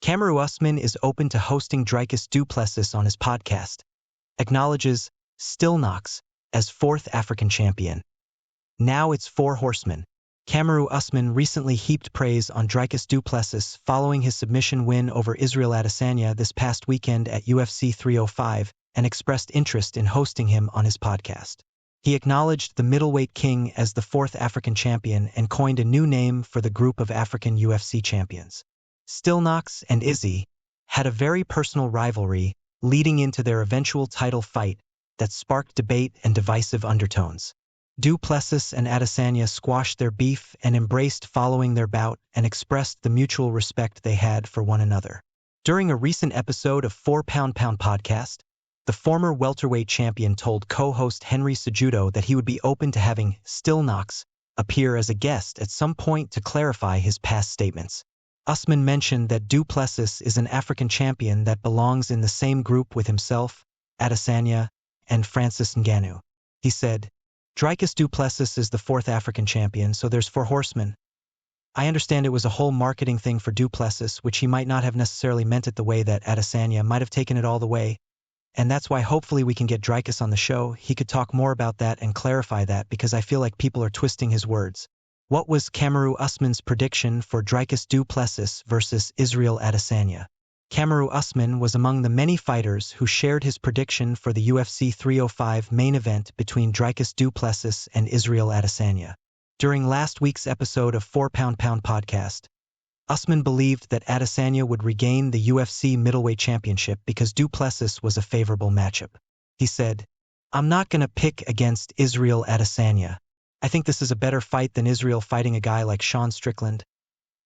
Kamaru Usman is open to hosting Dricus Du Plessis on his podcast. Acknowledges Stillknocks as fourth African champion. Now it's four horsemen. Kamaru Usman recently heaped praise on Dricus Du Plessis following his submission win over Israel Adesanya this past weekend at UFC 305 and expressed interest in hosting him on his podcast. He acknowledged the middleweight king as the fourth African champion and coined a new name for the group of African UFC champions. Stillknocks and Izzy had a very personal rivalry leading into their eventual title fight that sparked debate and divisive undertones. Du Plessis and Adesanya squashed their beef and embraced following their bout and expressed the mutual respect they had for one another. During a recent episode of 4 Pound Pound Podcast, the former welterweight champion told co-host Henry Cejudo that he would be open to having Stillknocks appear as a guest at some point to clarify his past statements. Usman mentioned that Du Plessis is an African champion that belongs in the same group with himself, Adesanya, and Francis Ngannou. He said, "Dricus Du Plessis is the fourth African champion, so there's four horsemen. I understand it was a whole marketing thing for Du Plessis, which he might not have necessarily meant it the way that Adesanya might have taken it all the way, and that's why hopefully we can get Dricus on the show. He could talk more about that and clarify that because I feel like people are twisting his words." What was Kamaru Usman's prediction for Dricus Du Plessis versus Israel Adesanya? Kamaru Usman was among the many fighters who shared his prediction for the UFC 305 main event between Dricus Du Plessis and Israel Adesanya. During last week's episode of 4 Pound Pound Podcast, Usman believed that Adesanya would regain the UFC middleweight championship because Du Plessis was a favorable matchup. He said, "I'm not going to pick against Israel Adesanya. I think this is a better fight than Israel fighting a guy like Sean Strickland.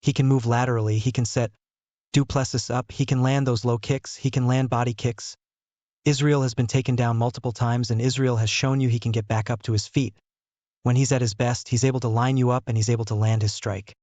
He can move laterally, he can set Du Plessis up, he can land those low kicks, he can land body kicks. Israel has been taken down multiple times and Israel has shown you he can get back up to his feet. When he's at his best, he's able to line you up and he's able to land his strike.